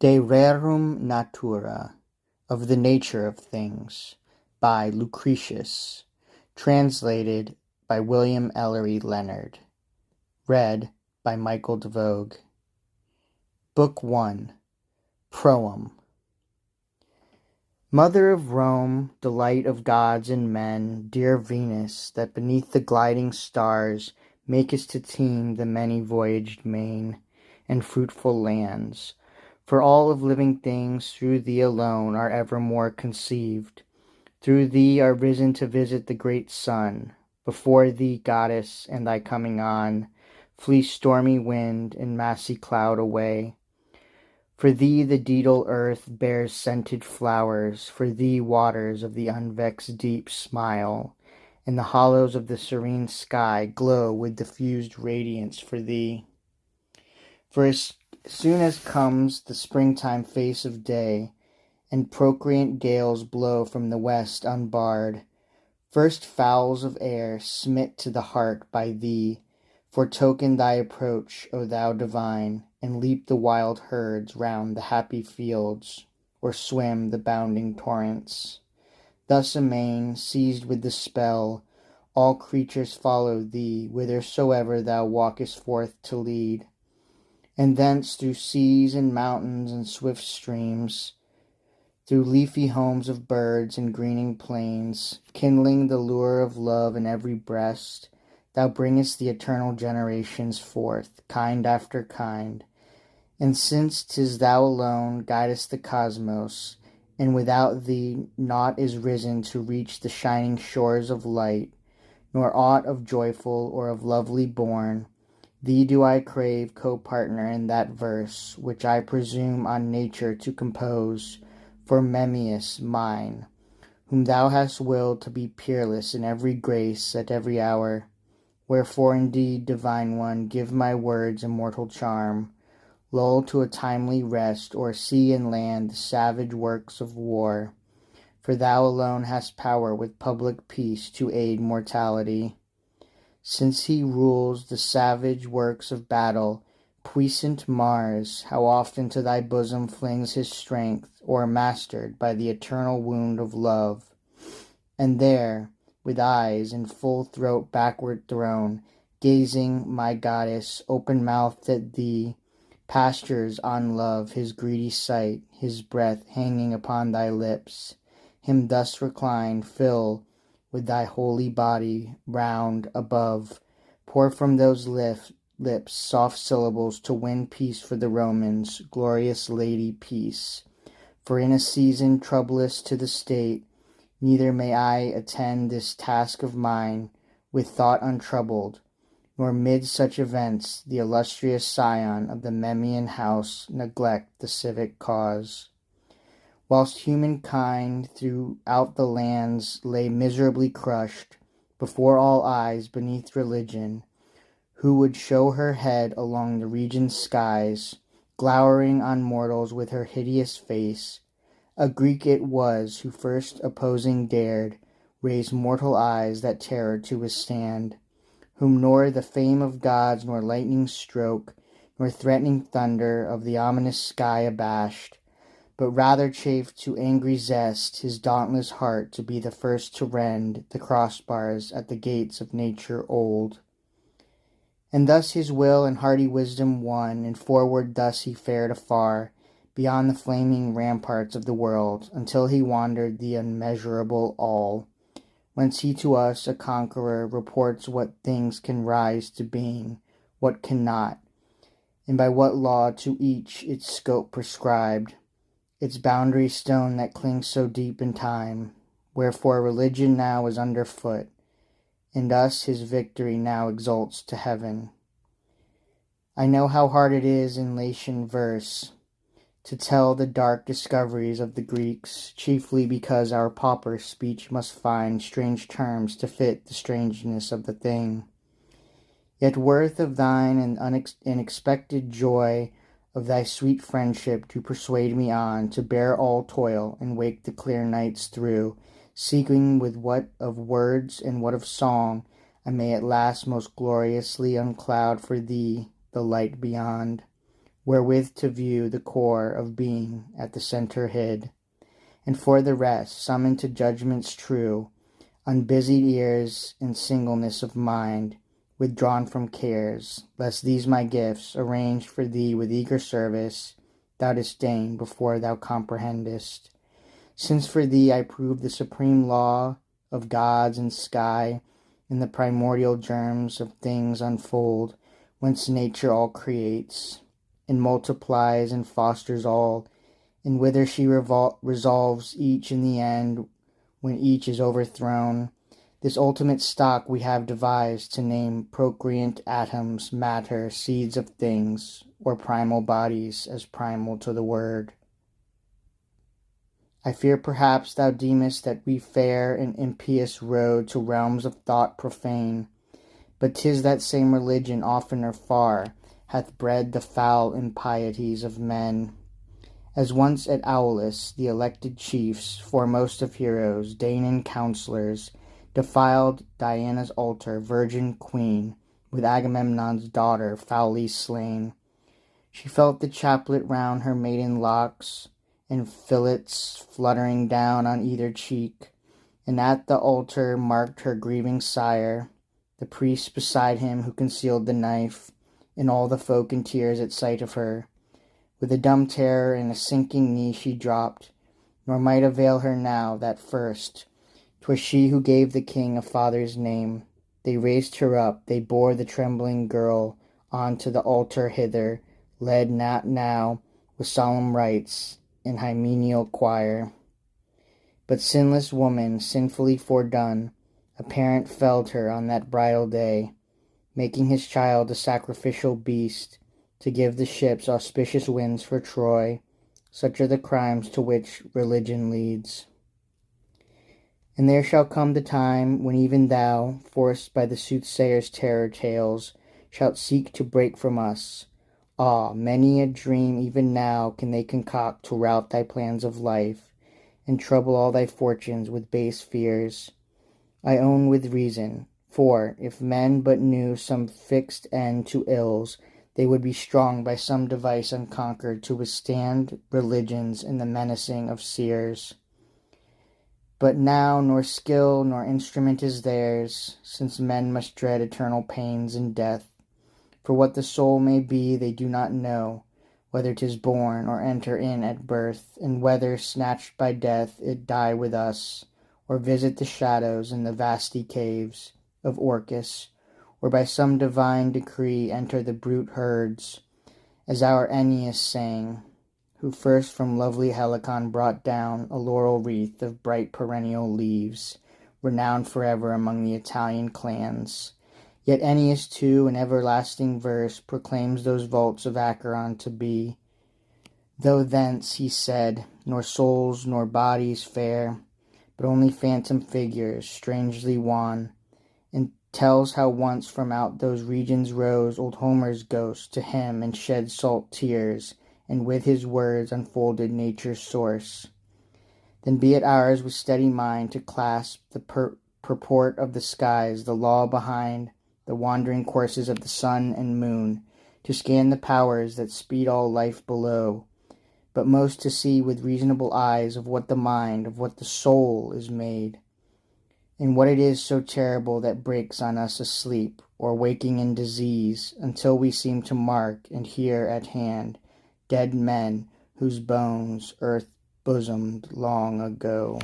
De rerum natura, of the nature of things, by Lucretius, translated by William Ellery Leonard, read by Michael DeVogue. Book 1, Proem. Mother of Rome, delight of gods and men, dear Venus, that beneath the gliding stars makest to teem the many-voyaged main and fruitful lands, for all of living things through thee alone are evermore conceived. Through thee are risen to visit the great sun. Before thee, goddess, and thy coming on, flee stormy wind and massy cloud away. For thee the daedal earth bears scented flowers, for thee waters of the unvexed deep smile, and the hollows of the serene sky glow with diffused radiance for thee. For as soon as comes the springtime face of day, and procreant gales blow from the west unbarred, first fowls of air, smit to the heart by thee, foretoken thy approach, O thou divine, and leap the wild herds round the happy fields, or swim the bounding torrents. Thus amain, seized with the spell, all creatures follow thee whithersoever thou walkest forth to lead, and thence through seas and mountains and swift streams, through leafy homes of birds and greening plains, kindling the lure of love in every breast, thou bringest the eternal generations forth, kind after kind. And since 'tis thou alone guidest the cosmos, and without thee naught is risen to reach the shining shores of light, nor aught of joyful or of lovely born, thee do I crave co-partner in that verse, which I presume on nature to compose, for Memmius mine, whom thou hast willed to be peerless in every grace at every hour. Wherefore indeed, divine one, give my words immortal charm, lull to a timely rest o'er sea and land the savage works of war, for thou alone hast power with public peace to aid mortality. Since he rules the savage works of battle, puissant Mars, how often to thy bosom flings his strength, o'ermastered by the eternal wound of love. And there, with eyes in full throat backward thrown, gazing, my goddess, open-mouthed at thee, pastures on love his greedy sight, his breath hanging upon thy lips. Him thus reclined, fill with thy holy body, round, above, pour from those lips soft syllables to win peace for the Romans, glorious Lady Peace. For in a season troublous to the state, neither may I attend this task of mine with thought untroubled, nor mid such events the illustrious scion of the Memmian house neglect the civic cause. Whilst humankind throughout the lands lay miserably crushed, before all eyes beneath religion, who would show her head along the region's skies, glowering on mortals with her hideous face, a Greek it was who first opposing dared raise mortal eyes that terror to withstand, whom nor the fame of gods nor lightning stroke, nor threatening thunder of the ominous sky abashed, but rather chafed to angry zest his dauntless heart to be the first to rend the crossbars at the gates of nature old. And thus his will and hearty wisdom won, and forward thus he fared afar, beyond the flaming ramparts of the world, until he wandered the unmeasurable all, whence he to us, a conqueror, reports what things can rise to being, what cannot, and by what law to each its scope prescribed, its boundary stone that clings so deep in time. Wherefore religion now is under foot, and us his victory now exalts to heaven. I know how hard it is in Latian verse to tell the dark discoveries of the Greeks, chiefly because our pauper speech must find strange terms to fit the strangeness of the thing. Yet worth of thine and unexpected joy of thy sweet friendship to persuade me on to bear all toil and wake the clear nights through, seeking with what of words and what of song I may at last most gloriously uncloud for thee the light beyond. wherewith to view the core of being at the centre hid, and for the rest, summoned to judgments true, unbusied ears and singleness of mind, withdrawn from cares, lest these my gifts, arranged for thee with eager service, thou disdain before thou comprehendest. Since for thee I prove the supreme law of gods and sky, and the primordial germs of things unfold, whence nature all creates, and multiplies and fosters all, and whither she resolves each in the end, when each is overthrown. This ultimate stock we have devised to name procreant atoms, matter, seeds of things, or primal bodies, as primal to the word. I fear perhaps thou deemest that we fare an impious road to realms of thought profane, but 'tis that same religion oftener far hath bred the foul impieties of men. As once at Aulis the elected chiefs, foremost of heroes, Danaan counsellors, defiled Diana's altar, virgin queen, with Agamemnon's daughter foully slain. She felt the chaplet round her maiden locks, and fillets fluttering down on either cheek, and at the altar marked her grieving sire, the priest beside him who concealed the knife, and all the folk in tears at sight of her. With a dumb terror in a sinking knee she dropped, nor might avail her now that first 'twas she who gave the king a father's name. They raised her up, they bore the trembling girl on to the altar hither, led not now with solemn rites in hymeneal choir. But sinless woman, sinfully fordone, a parent felled her on that bridal day, making his child a sacrificial beast, to give the ships auspicious winds for Troy. Such are the crimes to which religion leads. And there shall come the time when even thou, forced by the soothsayer's terror tales, shalt seek to break from us. Ah, many a dream even now can they concoct to rout thy plans of life, and trouble all thy fortunes with base fears. I own with reason, for, if men but knew some fixed end to ills, they would be strong by some device unconquered to withstand religions and the menacing of seers. But now nor skill nor instrument is theirs, since men must dread eternal pains and death. For what the soul may be they do not know, whether 'tis born or enter in at birth, and whether, snatched by death, it die with us, or visit the shadows in the vasty caves of Orcus, or by some divine decree enter the brute herds, as our Ennius sang, who first from lovely Helicon brought down a laurel wreath of bright perennial leaves, renowned forever among the Italian clans. Yet Ennius too in everlasting verse proclaims those vaults of Acheron to be, though thence, he said, nor souls nor bodies fare, but only phantom figures, strangely wan, and tells how once from out those regions rose old Homer's ghost to him and shed salt tears, and with his words unfolded nature's source. Then be it ours with steady mind to clasp the purport of the skies, the law behind the wandering courses of the sun and moon, to scan the powers that speed all life below, but most to see with reasonable eyes of what the mind, of what the soul is made, and what it is so terrible that breaks on us asleep, or waking in disease, until we seem to mark and hear at hand dead men whose bones earth bosomed long ago.